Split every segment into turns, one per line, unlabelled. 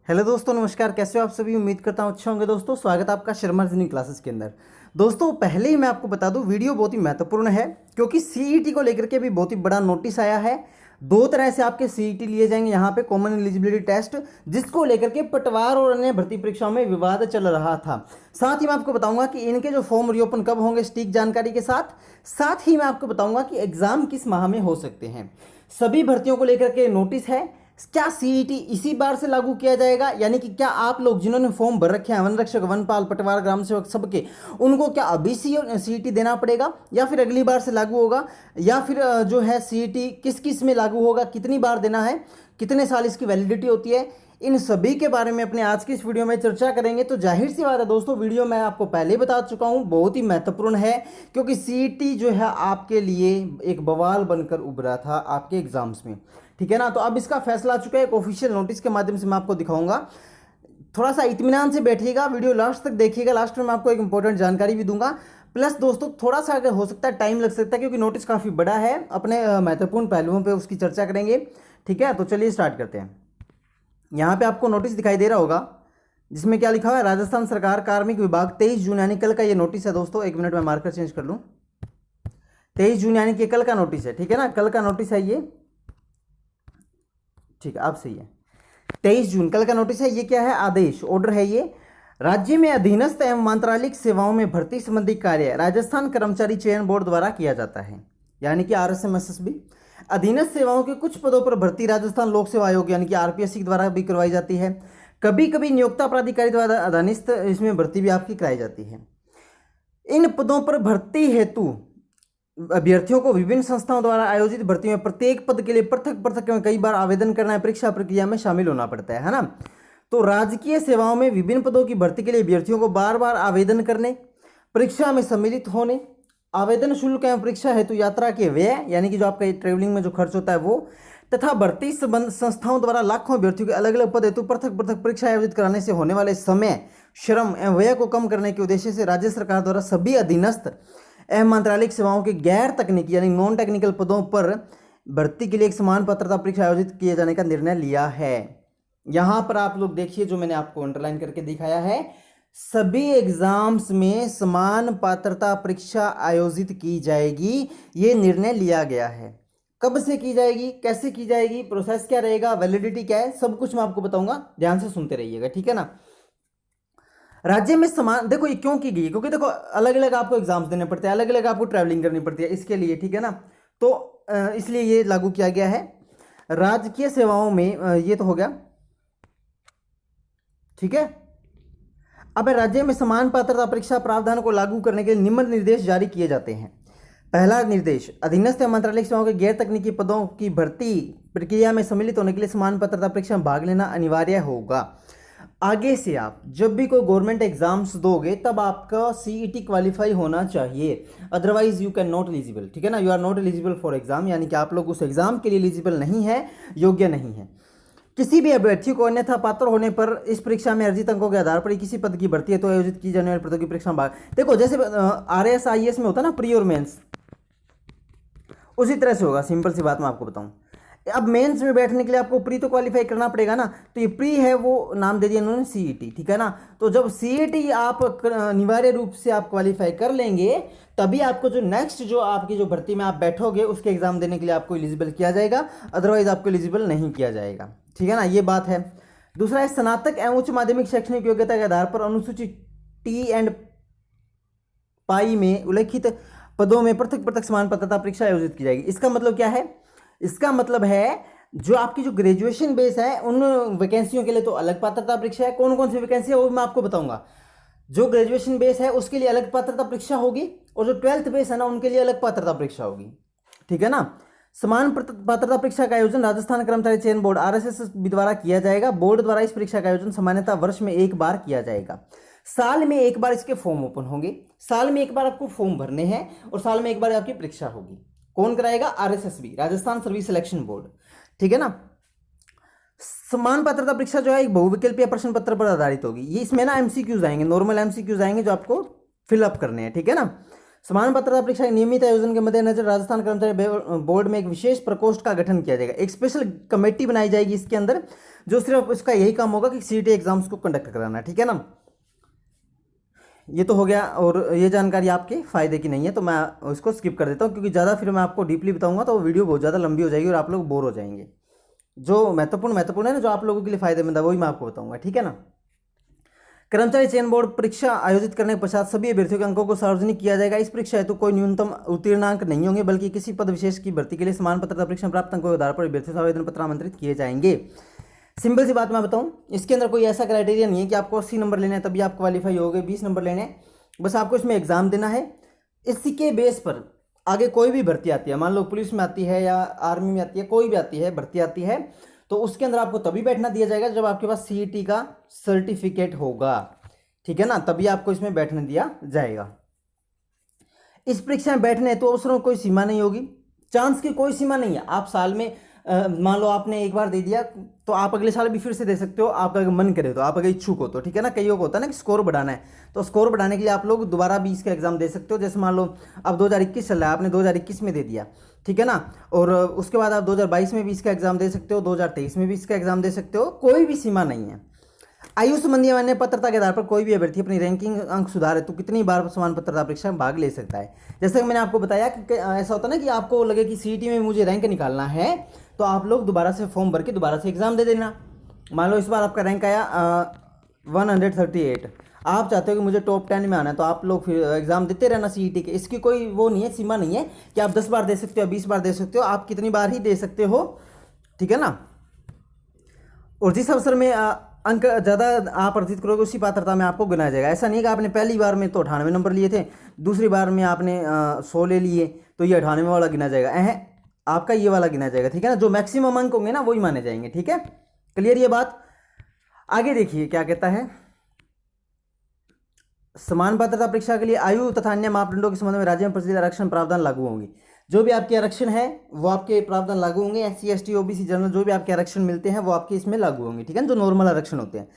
Hello दोस्तों, नमस्कार। कैसे हो आप सभी? उम्मीद करता हूँ अच्छे होंगे। दोस्तों स्वागत है आपका शर्मा रीजनिंग क्लासेस के अंदर। दोस्तों पहले ही मैं आपको बता दूं, वीडियो बहुत ही महत्वपूर्ण है क्योंकि सीईटी को लेकर के भी बहुत ही बड़ा नोटिस आया है। दो तरह से आपके सीईटी लिए जाएंगे यहाँ पे, कॉमन एलिजिबिलिटी टेस्ट, जिसको लेकर के पटवार और अन्य भर्ती परीक्षाओं में विवाद चल रहा था। साथ ही मैं आपको बताऊंगा कि इनके जो फॉर्म रिओपन कब होंगे सटीक जानकारी के साथ। साथ ही मैं आपको बताऊंगा कि एग्जाम किस माह में हो सकते हैं। सभी भर्तियों को लेकर के नोटिस है। क्या सीईटी इसी बार से लागू किया जाएगा, यानी कि क्या आप लोग जिन्होंने फॉर्म भर रखे हैं, वन रक्षक, वनपाल, पटवार, ग्राम सेवक, सबके, उनको क्या अभी सीईटी देना पड़ेगा या फिर अगली बार से लागू होगा, या फिर जो है सीईटी किस किस में लागू होगा, कितनी बार देना है, कितने साल इसकी वैलिडिटी होती है, इन सभी के बारे में अपने आज की इस वीडियो में चर्चा करेंगे। तो जाहिर सी बात है दोस्तों, वीडियो मैं आपको पहले ही बता चुका हूं, बहुत ही महत्वपूर्ण है क्योंकि सीईटी जो है आपके लिए एक बवाल बनकर उभरा था आपके एग्जाम्स में। ठीक है ना। तो अब इसका फैसला आ चुका है, एक ऑफिशियल नोटिस के माध्यम से मैं आपको दिखाऊंगा। थोड़ा सा इत्मीनान से बैठिएगा, वीडियो लास्ट तक देखिएगा। लास्ट में मैं आपको एक इंपॉर्टेंट जानकारी भी दूंगा। प्लस दोस्तों थोड़ा सा अगर हो सकता है टाइम लग सकता है क्योंकि नोटिस काफ़ी बड़ा है, अपने महत्वपूर्ण पहलुओं पे उसकी चर्चा करेंगे। ठीक है, तो चलिए स्टार्ट करते हैं। यहाँ पे आपको नोटिस दिखाई दे रहा होगा जिसमें क्या लिखा हुआ है, राजस्थान सरकार कार्मिक विभाग 23 जून यानी कल का ये नोटिस है दोस्तों। एक मिनट में मार्कर चेंज कर लूँ। 23 जून यानी कि कल का नोटिस है। ठीक है ना, कल का नोटिस है ये। ठीक है, अब सही है। 23 जून कल का नोटिस है। ये क्या है? आदेश, ऑर्डर है ये। राज्य में अधीनस्थ एवं मंत्रालयिक सेवाओं में भर्ती संबंधी कार्य राजस्थान कर्मचारी चयन बोर्ड द्वारा किया जाता है, यानी कि आरएसएमएसएसबी। अधीनस्थ सेवाओं के कुछ पदों पर भर्ती राजस्थान लोक सेवा आयोग यानी कि आरपीएससी द्वारा भी करवाई जाती है। कभी कभी नियोक्ता प्राधिकारी द्वारा अधीनस्थ इसमें भर्ती भी आपकी कराई जाती है। इन पदों पर भर्ती हेतु अभ्यर्थियों को विभिन्न संस्थाओं द्वारा आयोजित भर्ती में प्रत्येक पद के लिए पृथक पृथक में कई बार आवेदन करना है, परीक्षा प्रक्रिया में शामिल होना पड़ता है ना। तो राजकीय सेवाओं में विभिन्न पदों की भर्ती के लिए अभ्यर्थियों को बार बार आवेदन करने, परीक्षा में सम्मिलित होने, आवेदन शुल्क एवं परीक्षा हेतु यात्रा के व्यय यानी कि जो आपका ट्रेवलिंग में जो खर्च होता है वो, तथा भर्ती संबंध संस्थाओं द्वारा लाखों अभ्यर्थियों के अलग अलग पद हेतु पृथक पृथक परीक्षा आयोजित कराने से होने वाले समय, श्रम एवं व्यय को कम करने के उद्देश्य से राज्य सरकार द्वारा सभी अधीनस्थ एवं मंत्रालयिक सेवाओं के गैर तकनीकी यानी नॉन टेक्निकल पदों पर भर्ती के लिए एक समान पात्रता परीक्षा आयोजित किए जाने का निर्णय लिया है। यहां पर आप लोग देखिए, जो मैंने आपको अंडरलाइन करके दिखाया है, सभी एग्जाम्स में समान पात्रता परीक्षा आयोजित की जाएगी, ये निर्णय लिया गया है। कब से की जाएगी, कैसे की जाएगी, प्रोसेस क्या रहेगा, वैलिडिटी क्या है, सब कुछ मैं आपको बताऊंगा। ध्यान से सुनते रहिएगा, ठीक है ना। राज्य में समान, देखो ये क्यों की गई, क्योंकि देखो अलग अलग आपको एग्जाम्स देने पड़ते हैं, अलग अलग आपको ट्रैवलिंग करनी पड़ती है इसके लिए, ठीक है ना। तो इसलिए ये लागू किया गया है। राजकीय सेवाओं में ये तो हो गया, ठीक है। अब राज्य में समान पात्रता परीक्षा प्रावधान को लागू करने के लिए निम्न निर्देश जारी किए जाते हैं। पहला निर्देश, अधीनस्थ मंत्रालयिक सेवाओं के गैर तकनीकी पदों की भर्ती प्रक्रिया में सम्मिलित होने के लिए समान पात्रता परीक्षा में भाग लेना अनिवार्य होगा। आगे से आप जब भी कोई गवर्नमेंट एग्जाम्स दोगे तब आपका सीईटी क्वालिफाई होना चाहिए, otherwise you can not eligible. ठीक है ना, you are not eligible for exam, यानी कि आप लोग उस एग्जाम के लिए एलिजिबल नहीं है, योग्य नहीं है। किसी भी अभ्यर्थी को अन्यथा पात्र होने पर इस परीक्षा में अर्जित अंकों के आधार पर किसी पद की भर्ती है तो आयोजित की जाने वाली पदों की परीक्षा में भाग, देखो जैसे आरएएस आईएएस में होता है ना प्री और मेंस, उसी तरह से होगा। सिंपल सी बात मैं आपको बताऊं, अब मेंस में बैठने के लिए आपको प्री तो क्वालिफाई करना पड़ेगा ना, तो ये प्री है वो नाम दे दिया इन्होंने सीईटी, ठीक है ना। तो जब सीईटी आप अनिवार्य रूप से आप क्वालिफाई कर लेंगे तभी आपको जो नेक्स्ट जो आपकी जो भर्ती में आप बैठोगे उसके एग्जाम देने के लिए आपको एलिजिबल किया जाएगा, अदरवाइज आपको एलिजिबल नहीं किया जाएगा, ठीक है ना, ये बात है। दूसरा है, स्नातक एवं उच्च माध्यमिक शैक्षणिक योग्यता के आधार पर अनुसूची टी एंड पाई में उल्लिखित पदों में पृथक पृथक समान पात्रता परीक्षा आयोजित की जाएगी। इसका मतलब क्या है? इसका मतलब है जो आपकी जो ग्रेजुएशन बेस है उन वैकेंसियों के लिए तो अलग पात्रता परीक्षा है। कौन कौन सी वैकेंसी है वो मैं आपको बताऊंगा। जो ग्रेजुएशन बेस है उसके लिए अलग पात्रता परीक्षा होगी और जो 12th बेस है ना उनके लिए अलग पात्रता परीक्षा होगी, ठीक है ना। समान पात्रता परीक्षा का आयोजन राजस्थान कर्मचारी चयन बोर्ड आरएसएसबी द्वारा किया जाएगा। बोर्ड द्वारा इस परीक्षा का आयोजन सामान्यतः वर्ष में एक बार किया जाएगा। साल में एक बार इसके फॉर्म ओपन होंगे, साल में एक बार आपको फॉर्म भरने हैं और साल में एक बार आपकी परीक्षा होगी। कौन कराएगा? RSSB, Rajasthan service selection board, ठीक है ना। समान पात्रता परीक्षा जो है एक बहुविकल्पीय प्रश्न पत्र पर आधारित होगी। ये इसमें ना एमसीक्यूज आएंगे, नॉर्मल एमसीक्यूज आएंगे जो आपको फिलअप करने हैं, ठीक है ना। समान पात्रता परीक्षा के नियमित आयोजन के मद्देनजर राजस्थान कर्मचारी बोर्ड में एक विशेष प्रकोष्ठ का गठन किया जाएगा। एक स्पेशल कमेटी बनाई जाएगी इसके अंदर जो सिर्फ उसका यही काम होगा कि सीईटी एग्जाम्स को कंडक्ट कराना, ठीक है ना। ये तो हो गया, और ये जानकारी आपके फ़ायदे की नहीं है तो मैं उसको स्किप कर देता हूँ, क्योंकि ज़्यादा फिर मैं आपको डीपली बताऊंगा तो वो वीडियो बहुत ज़्यादा लंबी हो जाएगी और आप लोग बोर हो जाएंगे। जो महत्वपूर्ण है ना, जो आप लोगों के लिए फायदेमंद है वही मैं आपको बताऊंगा, ठीक है ना। कर्मचारी चयन बोर्ड परीक्षा आयोजित करने के पश्चात सभी अभ्यर्थियों के अंकों को सार्वजनिक किया जाएगा। इस परीक्षा हेतु कोई न्यूनतम उत्तीर्णांक नहीं होंगे, बल्कि किसी पद विशेष की भर्ती के लिए समान पात्रता परीक्षा में प्राप्त अंकों के आधार पर अभ्यर्थियों से आवेदन पत्र आमंत्रित किए जाएंगे। सिंपल सी बात मैं बताऊं, इसके अंदर कोई ऐसा क्राइटेरिया नहीं है कि आपको 80 नंबर लेने हैं तभी आप क्वालिफाई होगे, 20 नंबर लेने हैं, बस आपको इसमें एग्जाम देना है। इसी के बेस पर आगे कोई भी भर्ती आती है, मान लो पुलिस में आती है या आर्मी में आती है, कोई भी आती है भर्ती आती है, तो उसके अंदर आपको तभी बैठना दिया जाएगा जब आपके पास सीईटी का सर्टिफिकेट होगा, ठीक है ना, तभी आपको इसमें बैठने दिया जाएगा। इस परीक्षा में बैठने तो अवसरों कोई सीमा नहीं होगी, चांस की कोई सीमा नहीं है। आप साल में मान लो आपने एक बार दे दिया तो आप अगले साल भी फिर से दे सकते हो, आपका अगर मन करे तो, आप अगर इच्छुक हो तो, ठीक है ना। कईयों को होता है ना कि स्कोर बढ़ाना है, तो स्कोर बढ़ाने के लिए आप लोग दोबारा भी इसका एग्जाम दे सकते हो। जैसे मान लो अब 2021 चल रहा है, आपने 2021 में दे दिया, ठीक है ना, और उसके बाद आप 2022 में भी इसका एग्जाम दे सकते हो, 2023 में भी इसका एग्जाम दे सकते हो, कोई भी सीमा नहीं है। आयु संबंधी मान्य पात्रता के आधार पर कोई भी अभ्यर्थी अपनी रैंकिंग अंक सुधारे तो कितनी बार समान पात्रता परीक्षा में भाग ले सकता है। जैसे कि मैंने आपको बताया कि ऐसा होता है ना कि आपको लगे कि सीईटी में मुझे रैंक निकालना है, तो आप लोग दोबारा से फॉर्म भर के दोबारा से एग्जाम दे देना। मान लो इस बार आपका रैंक आया 138, आप चाहते हो कि मुझे टॉप 10 में आना है, तो आप लोग फिर एग्जाम देते रहना सीईटी के। इसकी कोई वो नहीं है, सीमा नहीं है कि आप 10 बार दे सकते हो, 20 बार दे सकते हो, आप कितनी बार ही दे सकते हो, ठीक है ना। और जिस अवसर में अंक ज़्यादा आप अर्जित करोगे उसी पात्रता में आपको गिनाया जाएगा। ऐसा नहीं है कि आपने पहली बार में तो 98 नंबर लिए थे, दूसरी बार में आपने 100 ले लिए तो ये 98 वाला गिना जाएगा, आपका ये वाला गिना जाएगा, ठीक है ना। जो मैक्सिमम अंक होंगे ना वही माने जाएंगे, ठीक है, क्लियर ये बात। आगे देखिए क्या कहता है, समान पात्रता परीक्षा के लिए आयु तथा अन्य मापदंडों के संबंध में राज्य में प्रचलित आरक्षण प्रावधान लागू होंगे। जो भी आपके आरक्षण है वो आपके प्रावधान लागू होंगे। एससी एसटी ओबीसी जनरल जो भी आपके आरक्षण मिलते हैं वो आपके इसमें लागू होंगे, ठीक है, जो नॉर्मल आरक्षण होते हैं।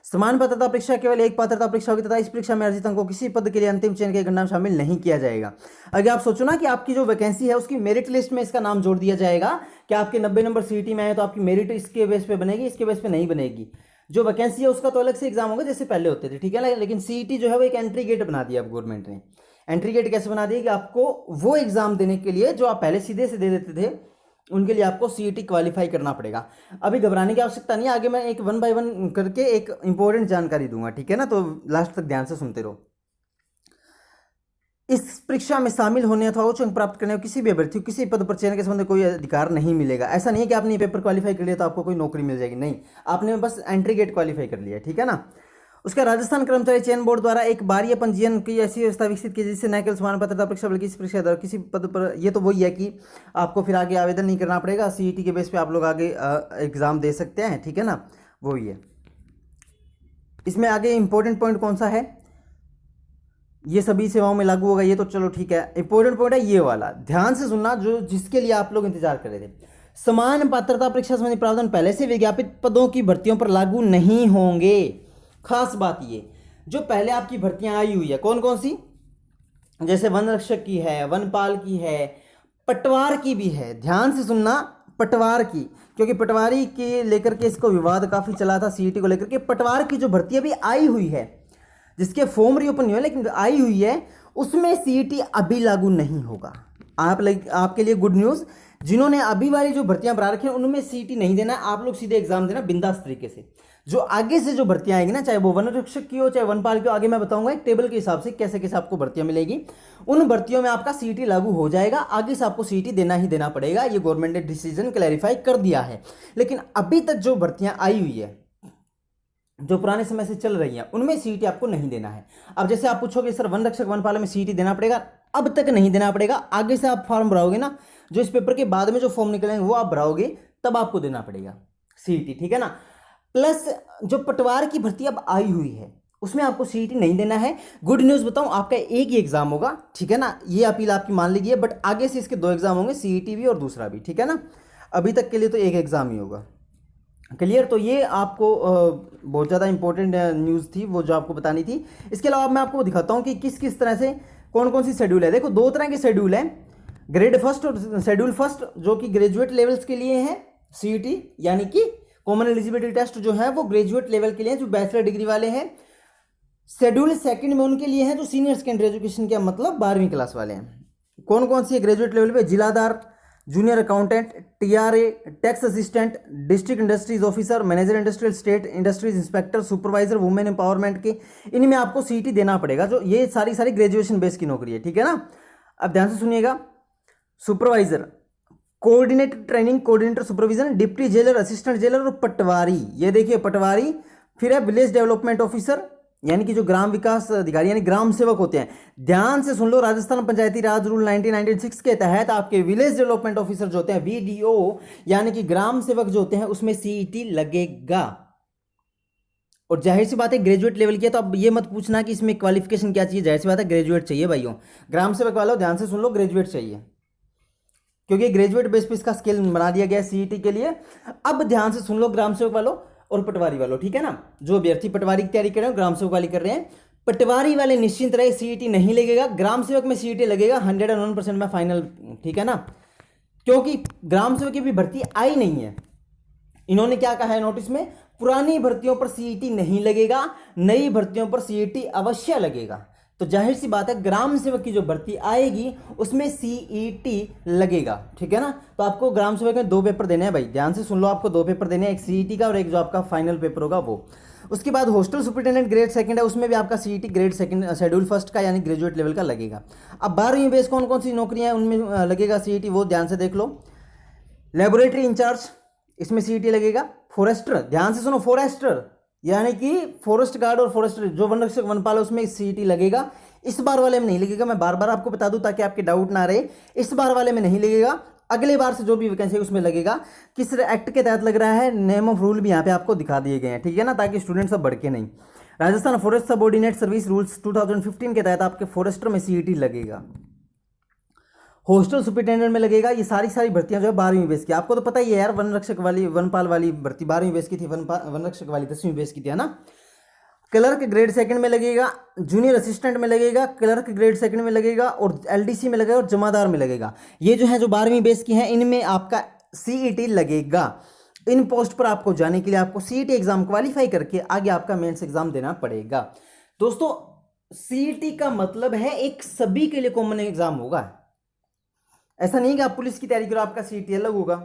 समान पात्रता परीक्षा केवल एक पात्रता परीक्षा होगी तथा इस परीक्षा में अर्जित अंकों को किसी पद के लिए अंतिम चयन की गणना में शामिल नहीं किया जाएगा। अगर आप सोचो ना कि आपकी जो वैकेंसी है उसकी मेरिट लिस्ट में इसका नाम जोड़ दिया जाएगा कि आपके 90 नंबर सीईटी में आए तो आपकी मेरिट इसके बेस पे बनेगी, इसके बेस पे नहीं बनेगी। जो वैकेंसी है उसका तो अलग से एग्जाम होगा जैसे पहले होते थे, ठीक है, लेकिन सीईटी जो है वो एक एंट्री गेट बना दिया अब गवर्नमेंट ने। एंट्री गेट कैसे बना दिया कि आपको वो एग्जाम देने के लिए जो आप पहले सीधे से दे देते थे उनके लिए आपको सीईटी क्वालिफाई करना पड़ेगा। अभी घबराने की आवश्यकता नहीं है, आगे मैं एक 1 बाय 1 करके एक इंपॉर्टेंट जानकारी दूंगा, ठीक है ना, तो लास्ट तक ध्यान से सुनते रहो। इस परीक्षा में शामिल होने अथवा उच्च अंक प्राप्त करने किसी भी अभ्यर्थी को किसी पद पर चयन के संबंध में कोई अधिकार नहीं मिलेगा। ऐसा नहीं है कि आपने पेपर क्वालिफाई कर लिया तो आपको कोई नौकरी मिल जाएगी, नहीं, आपने बस एंट्री गेट क्वालिफाई कर लिया, ठीक है ना। उसका राजस्थान कर्मचारी चयन बोर्ड द्वारा एक बारीय पंजीयन की ऐसी व्यवस्था विकसित की जिससे न केवल समान पात्रता परीक्षा बल्कि इस परीक्षा द्वारा किसी पद पर, ये तो वही है कि आपको फिर आगे आवेदन नहीं करना पड़ेगा, सीईटी के बेस पे आप लोग आगे एग्जाम दे सकते हैं, ठीक है ना, वही है। इसमें आगे इंपॉर्टेंट पॉइंट कौन सा है, ये सभी सेवाओं में लागू होगा, ये तो चलो ठीक है। इंपॉर्टेंट पॉइंट है ये वाला, ध्यान से सुनना, जो जिसके लिए आप लोग इंतजार कर रहे थे। समान पात्रता परीक्षा संबंधी प्रावधान पहले से विज्ञापित पदों की भर्तियों पर लागू नहीं होंगे। खास बात ये, जो पहले आपकी भर्तियां आई हुई है कौन कौन सी, जैसे वन रक्षक की है, वनपाल की है, पटवार की भी है, ध्यान से सुनना, पटवार की, क्योंकि पटवारी के लेकर के इसको विवाद काफी चला था सीईटी को लेकर के। पटवार की जो भर्ती अभी आई हुई है जिसके फॉर्म रीओपन नहीं हुए लेकिन आई हुई है, उसमें सीईटी अभी लागू नहीं होगा। आपके लिए गुड न्यूज, जिन्होंने अभी वाली जो भर्तियां भरा रखी हैं उनमें सीईटी नहीं देना, आप लोग सीधे एग्जाम देना बिंदास तरीके से। जो आगे से जो भर्तियां आएंगी ना, चाहे वो वन रक्षक की हो चाहे वनपाल की हो, आगे मैं बताऊंगा एक टेबल के हिसाब से कैसे कैसे आपको भर्तियां मिलेगी, उन भर्तियों में आपका सीईटी लागू हो जाएगा। आगे से आपको सीईटी देना ही देना पड़ेगा, ये गवर्नमेंट ने डिसीजन क्लैरिफाई कर दिया है। लेकिन अभी तक जो भर्तियां आई हुई है जो पुराने समय से चल रही है उनमें सीईटी आपको नहीं देना है। अब जैसे आप पूछोगे सर वन रक्षक वनपाल में सीईटी देना पड़ेगा, अब तक नहीं देना पड़ेगा, आगे से आप फॉर्म भराओगे ना, जो इस पेपर के बाद में जो फॉर्म निकलेंगे वो आप भराओगे तब आपको देना पड़ेगा सीईटी, ठीक है ना। प्लस जो पटवार की भर्ती अब आई हुई है उसमें आपको सीईटी नहीं देना है। गुड न्यूज बताऊं, आपका एक ही एग्जाम होगा, ठीक है ना, ये अपील आपकी मान लीजिए, बट आगे से इसके 2 एग्जाम होंगे, सीईटी भी और दूसरा भी, ठीक है ना। अभी तक के लिए तो एक एग्जाम ही होगा, क्लियर। तो ये आपको बहुत ज़्यादा इंपॉर्टेंट न्यूज़ थी वो जो आपको बतानी थी। इसके अलावा मैं आपको दिखाता हूँ कि किस किस तरह से कौन कौन सी शेड्यूल है। देखो 2 तरह के शेड्यूल है, ग्रेड फर्स्ट और शेड्यूल फर्स्ट, जो कि ग्रेजुएट लेवल्स के लिए है सीईटी, यानी कि कॉमन एलिजिबिलिटी टेस्ट जो है वो ग्रेजुएट लेवल के लिए जो बैचलर डिग्री वाले हैं। शेड्यूल सेकंड में उनके लिए है जो सीनियर सेकेंडरी एजुकेशन के मतलब 12वीं क्लास वाले हैं। कौन कौन सी है ग्रेजुएट लेवल पे? जिलादार, junior accountant, TRA, tax assistant, district industries officer, manager industrial, state industries inspector, supervisor, women empowerment के, इनमें आपको सीईटी देना पड़ेगा। जो ये सारी ग्रेजुएशन बेस की नौकरी है, ठीक है ना। अब ध्यान से सुनिएगा। Supervisor, coordinator training, coordinator supervision, deputy jailer, assistant jailer और पटवारी। ये देखिए पटवारी। फिर है विलेज डेवलपमेंट ऑफिसर, यानी कि जो ग्राम विकास अधिकारी यानी ग्राम सेवक होते हैं। ध्यान से सुन लो, राजस्थान पंचायती राज रूल 1996 के तहत आपके विलेज डेवलपमेंट ऑफिसर जो होते हैं वीडीओ यानी कि ग्राम सेवक जो होते हैं उसमें सीईटी लगेगा। और जाहिर सी बात है ग्रेजुएट लेवल की है, तो अब ये मत पूछना कि इसमें क्वालिफिकेशन क्या चाहिए। जाहिर सी बात है ग्रेजुएट चाहिए भाइयों। ग्राम सेवक वालों ध्यान से सुन लो, ग्रेजुएट चाहिए, क्योंकि ग्रेजुएट बेस पे इसका स्केल बना दिया गया सीईटी के लिए। अब ध्यान से सुन लो ग्राम सेवक वालों और पटवारी वालों, ठीक है ना। जो अभ्यर्थी पटवारी की तैयारी कर रहे हैं, ग्राम सेवक वाली कर रहे हैं, पटवारी वाले निश्चिंत रहे, सीईटी नहीं लगेगा। ग्राम सेवक में सीईटी लगेगा 101% में फाइनल, ठीक है ना। क्योंकि ग्राम सेवक की भी भर्ती आई नहीं है। इन्होंने क्या कहा है नोटिस में? पुरानी भर्तियों पर सीईटी नहीं लगेगा, नई भर्तियों पर सीईटी अवश्य लगेगा। तो जाहिर सी बात है ग्राम सेवक की जो भर्ती आएगी उसमें सीईटी लगेगा, ठीक है ना। तो आपको ग्राम सेवक में 2 पेपर देने हैं भाई, ध्यान से सुन लो। आपको 2 पेपर देने हैं, एक सीईटी का और एक जो आपका फाइनल पेपर होगा वो। उसके बाद हॉस्टल सुपरिटेंडेंट ग्रेड सेकंड है, उसमें भी आपका CET grade second schedule first का यानी ग्रेजुएट लेवल का लगेगा। अब 12वीं बेस कौन कौन सी नौकरियां हैं उनमें लगेगा सीईटी, वो ध्यान से देख लो। लेबोरेटरी इंचार्ज, इसमें सीईटी लगेगा। फॉरेस्टर, ध्यान से सुनो, फॉरेस्टर यानी कि फॉरेस्ट गार्ड और फॉरेस्टर जो वन रक्षक वनपाल है उसमें सीईटी लगेगा। इस बार वाले में नहीं लगेगा, मैं बार बार आपको बता दूं ताकि आपके डाउट ना रहे। इस बार वाले में नहीं लगेगा, अगले बार से जो भी वैकेंसी है उसमें लगेगा। किस एक्ट के तहत लग रहा है, नेम ऑफ रूल भी यहाँ पे आपको दिखा दिए गए हैं, ठीक है ना, ताकि स्टूडेंट सब भड़के नहीं। Rajasthan forest subordinate service rules 2015 के तहत आपके फॉरेस्टर में सीईटी लगेगा। हॉस्टल सुपरिटेंडेंट में लगेगा। ये सारी भर्तियां जो है 12वीं बेस की। आपको तो पता ही है यार, वन रक्षक वाली वनपाल वाली भर्ती 12वीं बेस की थी, वन रक्षक वाली 10वीं बेस की थी, है ना। क्लर्क ग्रेड सेकंड में लगेगा, जूनियर असिस्टेंट में लगेगा, क्लर्क ग्रेड सेकंड में लगेगा और एलडीसी में लगेगा और जमादार में लगेगा। ये जो है जो 12वीं बेस की हैं इनमें आपका सीईटी लगेगा। इन पोस्ट पर आपको जाने के लिए आपको सीईटी एग्जाम क्वालिफाई करके आगे आपका मेंस एग्जाम देना पड़ेगा। दोस्तों सीईटी का मतलब है एक सभी के लिए कॉमन एग्जाम होगा। ऐसा नहीं कि आप पुलिस की तैयारी करो आपका सीईटी अलग होगा,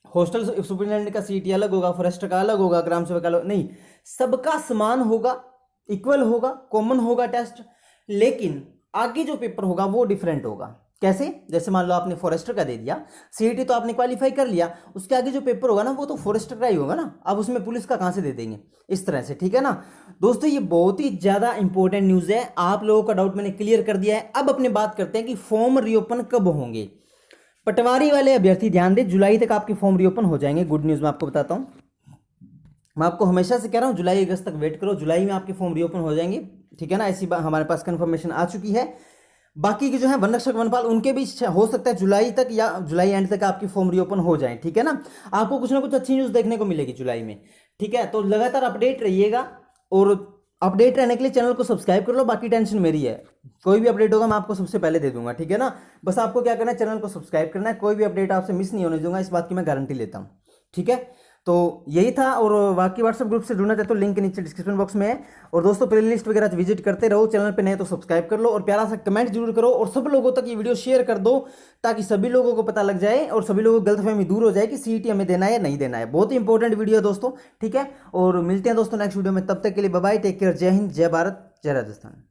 हॉस्टल सुपरिटेंडेंट का सीईटी अलग होगा, फॉरेस्टर का अलग होगा, ग्राम सेवक का अलग, नहीं, सबका समान होगा, इक्वल होगा, कॉमन होगा टेस्ट। लेकिन आगे जो पेपर होगा वो डिफरेंट होगा। कैसे? जैसे मान लो आपने फॉरेस्टर का दे दिया, सीईटी तो आपने क्वालिफाई कर लिया, उसके आगे जो पेपर होगा ना वो तो फॉरेस्टर का ही होगा ना, अब उसमें पुलिस का कहां से दे देंगे, इस तरह से, ठीक है ना। दोस्तों ये बहुत ही ज्यादा इंपॉर्टेंट न्यूज है, आप लोगों का डाउट मैंने क्लियर कर दिया है। अब अपने बात करते हैं कि फॉर्म रीओपन कब होंगे। पटवारी वाले अभ्यर्थी ध्यान दें, जुलाई तक आपके फॉर्म रीओपन हो जाएंगे। गुड न्यूज मैं आपको बताता हूं, मैं आपको हमेशा से कह रहा हूं जुलाई अगस्त तक वेट करो, जुलाई में आपके फॉर्म रीओपन हो जाएंगे, ठीक है ना। ऐसी हमारे पास कंफर्मेशन आ चुकी है। बाकी के जो है वन रक्षक वनपाल उनके भी हो सकता है जुलाई तक या जुलाई एंड तक आपकी फॉर्म रीओपन हो जाए, ठीक है ना। आपको कुछ ना कुछ अच्छी न्यूज़ देखने को मिलेगी जुलाई में, ठीक है। तो लगातार अपडेट रहिएगा और अपडेट रहने के लिए चैनल को सब्सक्राइब कर लो। बाकी टेंशन मेरी है, कोई भी अपडेट होगा मैं आपको सबसे पहले दे दूंगा, ठीक है ना। बस आपको क्या करना है, चैनल को सब्सक्राइब करना है, कोई भी अपडेट आपसे मिस नहीं होने दूंगा, इस बात की मैं गारंटी लेता हूँ, ठीक है। तो यही था, और बाकी व्हाट्सएप ग्रुप से जुड़ना चाहते तो लिंक नीचे डिस्क्रिप्शन बॉक्स में है। और दोस्तों प्ले लिस्ट वगैरह विजिट करते रहो, चैनल पे नए तो सब्सक्राइब कर लो और प्यारा सा कमेंट जरूर करो और सब लोगों तक ये वीडियो शेयर कर दो ताकि सभी लोगों को पता लग जाए और सभी लोगों को गलतफहमी दूर हो जाए कि सीईटी हमें देना है या नहीं देना है। बहुत ही इंपॉर्टेंट वीडियो है दोस्तों, ठीक है। और मिलते हैं दोस्तों नेक्स्ट वीडियो में, तब तक के लिए बाय बाय, टेक केयर, जय हिंद, जय भारत, जय राजस्थान।